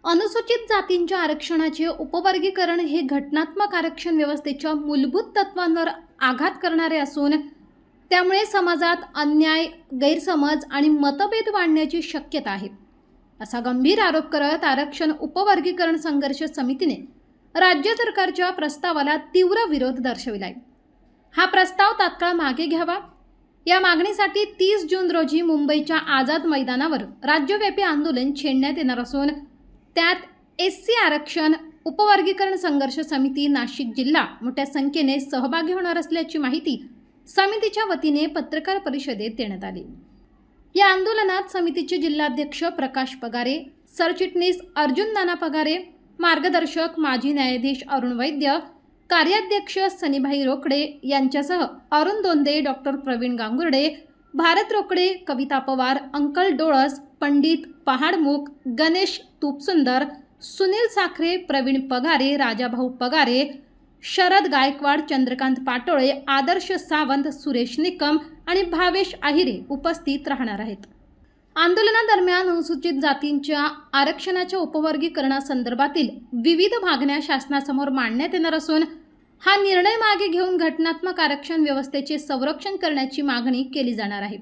अनुसूचित जातींच्या आरक्षणाचे उपवर्गीकरण हे घटनात्मक आरक्षण व्यवस्थेच्या मूलभूत तत्वांवर आघात करणारे असून त्यामुळे समाजात अन्याय, गैरसमज आणि मतभेद वाढण्याची शक्यता आहे, असा गंभीर आरोप करत आरक्षण उपवर्गीकरण संघर्ष समितीने राज्य सरकारच्या प्रस्तावाला तीव्र विरोध दर्शविला आहे। हा प्रस्ताव तात्काळ मागे घ्यावा, या मागणीसाठी 30 जून रोजी मुंबईच्या आझाद मैदानावर राज्यव्यापी आंदोलन छेडण्यात येणार असून त्यात SC आरक्षण उपवर्गीकरण संघर्ष समिती नाशिक जिल्हा मोठ्या संख्येने सहभागी होणार असल्याची माहिती समितीच्या वतीने पत्रकार परिषदेत देण्यात आली। या आंदोलनात समितीचे जिल्हाध्यक्ष प्रकाश पगारे, सरचिटणीस अर्जुन नाना पगारे, मार्गदर्शक माजी न्यायाधीश अरुण वैद्य, कार्याध्यक्ष सनीभाई रोकडे यांच्यासह अरुण दोंदे, डॉक्टर प्रवीण गांगुर्डे, भारत रोकडे, कविता पवार, अंकल डोळस, पंडित पहाडमुख, गणेश तुपसुंदर, सुनील साखरे, प्रवीण पगारे, राजाभाऊ पगारे, शरद गायकवाड, चंद्रकांत पाटोळे, आदर्श सावंत, सुरेश निकम आणि भावेश आहिरे उपस्थित राहणार आहेत। आंदोलनादरम्यान अनुसूचित जातींच्या आरक्षणाच्या उपवर्गीकरणासंदर्भातील विविध मागण्या शासनासमोर मांडण्यात येणार असून हा निर्णय मागे घेऊन घटनात्मक आरक्षण व्यवस्थेचे संरक्षण करण्याची मागणी केली जाणार आहे।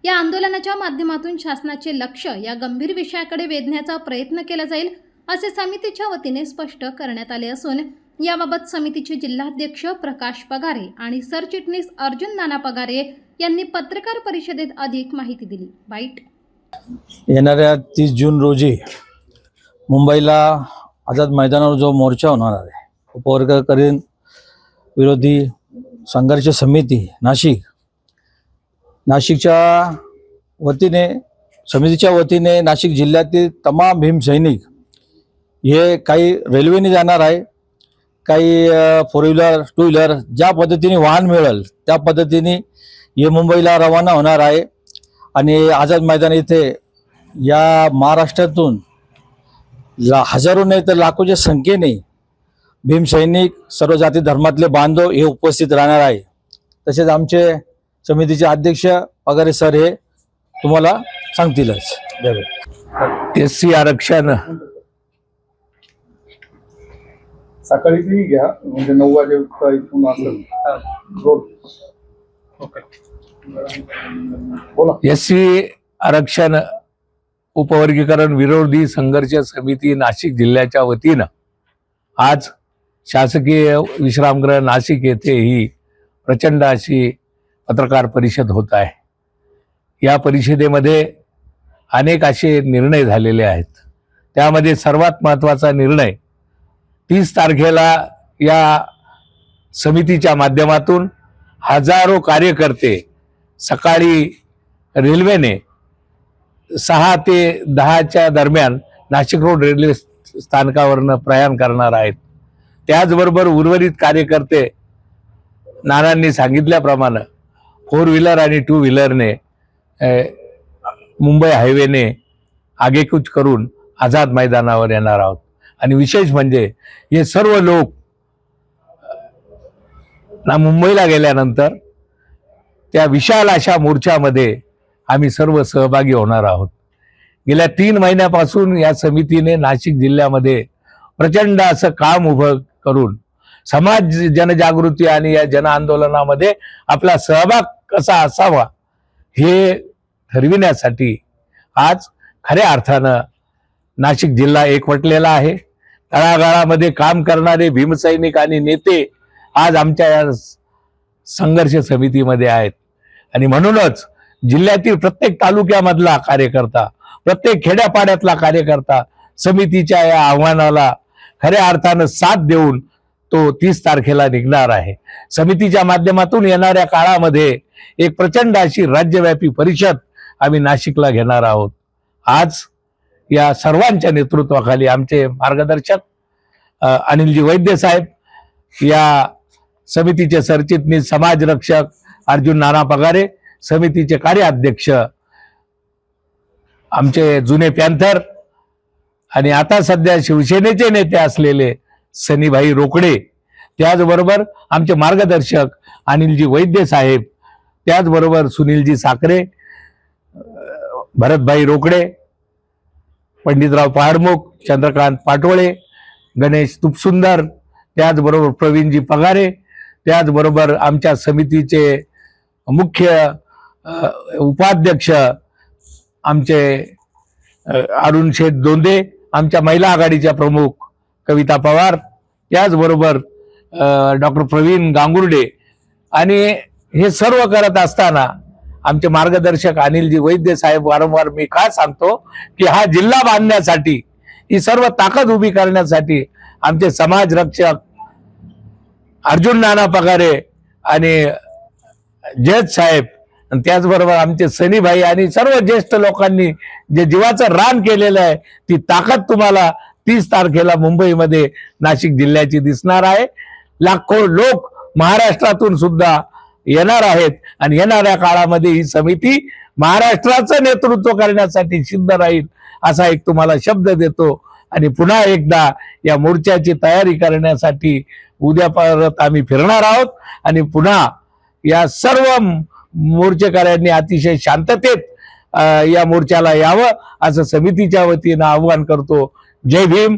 या आंदोलनाच्या माध्यमातून शासनाचे लक्ष या गंभीर विषयाकडे वेधण्याचा प्रयत्न केला जाईल, असे समितीच्या वतीने स्पष्ट करण्यात आले असून याबाबत समितीचे जिल्हाध्यक्ष प्रकाश पगारे आणि सरचिटणीस अर्जुन नाना पगारे यांनी पत्रकार परिषदेत अधिक माहिती दिली। बाईट। येणाऱ्या 30 जून रोजी मुंबईला आझाद मैदानावर जो मोर्चा होणार आहे, उपवर्गीकरण विरोधी संघर्ष समिती नाशिकच्या वतीने समितीच्या वतीने नाशिक जिल्ह्यातील तमाम भीमसैनिक हे काही रेल्वेने जाणार आहे, काही 4 व्हीलर 2 व्हीलर ज्या पद्धतीने वाहन मिळेल त्या पद्धतीने हे मुंबईला रवाना होणार आहे। आणि आझाद मैदान येथे या महाराष्ट्रातून हजारो नाही तर लाखोच्या संख्येने भीमसैनिक, सर्व जाती धर्मातले बांधव हे उपस्थित राहणार आहे। तसेच आमचे समितीचे अध्यक्ष पगारे सर हे तुम्हाला सांगतीलच। SC आरक्षण सकाळी ती घ्या, म्हणजे 9 वाजेपर्यंत इथून असेल रोड। बोला। SC आरक्षण उपवर्गीकरण विरोधी संघर्ष समिती नाशिक जिल्ह्याच्या वतीनं आज शासकीय विश्रामगृह नाशिक येथे ही प्रचंड अशी पत्रकार परिषद होत आहे। या परिषदेमध्ये अनेक असे निर्णय झालेले आहेत। त्यामध्ये सर्वात महत्त्वाचा निर्णय 30 तारखेला या समितीच्या माध्यमातून हजारो कार्यकर्ते सकाळी रेल्वेने 6 ते 10च्या दरम्यान नाशिक रोड रेल्वे स्थानकावरनं प्रयाण करणार आहेत। त्याचबरोबर उर्वरित कार्यकर्ते नानांनी सांगितल्याप्रमाणे 4 व्हीलर आणि 2 व्हीलरने मुंबई हायवेने आगेकूच करून आझाद मैदानावर येणार आहोत। आणि विशेष म्हणजे हे सर्व लोक मुंबईला गेल्यानंतर त्या विशाल अशा मोर्चामध्ये आम्ही सर्व सहभागी होणार आहोत। गेल्या 3 महिन्यापासून या समितीने नाशिक जिल्ह्यामध्ये प्रचंड असं काम उभं करून समाज जनजागृती आणि या जन आंदोलनामध्ये आपला सहभाग कसा असावा हे ठरविण्यासाठी आज खऱ्या अर्थानं नाशिक जिल्हा एकवटलेला आहे। तळागाळामध्ये काम करणारे भीमसैनिक आणि नेते आज आमच्या या संघर्ष समितीमध्ये आहेत। आणि म्हणूनच जिल्ह्यातील प्रत्येक तालुक्यामधला कार्यकर्ता, प्रत्येक खेड्यापाड्यातला कार्यकर्ता समितीच्या या आव्हानाला खऱ्या अर्थानं साथ देऊन तो 30 तारखेला निघणार आहे। समितीच्या माध्यमातून येणाऱ्या काळामध्ये एक प्रचंड अशी राज्यव्यापी परिषद आम्ही नाशिकला घेणार आहोत। आज या सर्वांच्या नेतृत्वाखाली आमचे मार्गदर्शक अनिलजी वैद्य साहेब, या समितीचे सरचिटणीस समाजरक्षक अर्जुन नाना पगारे, समितीचे कार्याध्यक्ष आमचे जुने पॅन्थर आणि आता सध्या शिवसेनेचे नेते असलेले सनीभाई रोकडे, त्याचबरोबर आमचे मार्गदर्शक अनिलजी वैद्य साहेब, त्याचबरोबर सुनीलजी साखरे, भरतभाई रोकडे, पंडितराव पहाडमुख, चंद्रकांत पाटोळे, गणेश तुपसुंदर, त्याचबरोबर प्रवीणजी पगारे, त्याचबरोबर आमच्या समितीचे मुख्य उपाध्यक्ष आमचे अरुण शेठ दोंदे, आमच्या महिला आघाडीच्या प्रमुख कविता पवार, त्याचबरोबर डॉक्टर प्रवीण गांगुर्डे. आणि हे सर्व करत असताना आमचे मार्गदर्शक अनिलजी वैद्य साहेब, वारंवार मी का सांगतो की हा जिल्हा बांधण्यासाठी, ही सर्व ताकद उभी करण्यासाठी आमचे समाज रक्षक अर्जुन नाना पगारे आणि जज साहेब, आणि त्याचबरोबर आमचे सनीभाई आणि सर्व ज्येष्ठ लोकांनी जे जीवाचं रान केलेलं आहे, ती ताकद तुम्हाला 30 तारखेला मुंबईमध्ये नाशिक जिल्ह्याची दिसणार आहे. लाखो लोक महाराष्ट्रातून सुद्धा येणार आहेत आणि येणाऱ्या काळामध्ये ही समिती महाराष्ट्राचं नेतृत्व करण्यासाठी सिद्ध राहील असा एक तुम्हाला शब्द देतो. आणि पुन्हा एकदा या मोर्चाची तयारी करण्यासाठी उद्या परत आम्ही फिरणार आहोत आणि पुन्हा या सर्व मोर्चेकऱ्यांनी अतिशय शांततेत या मोर्चाला यावं असं समितीच्या वतीनं आवाहन करतो. जय भीम.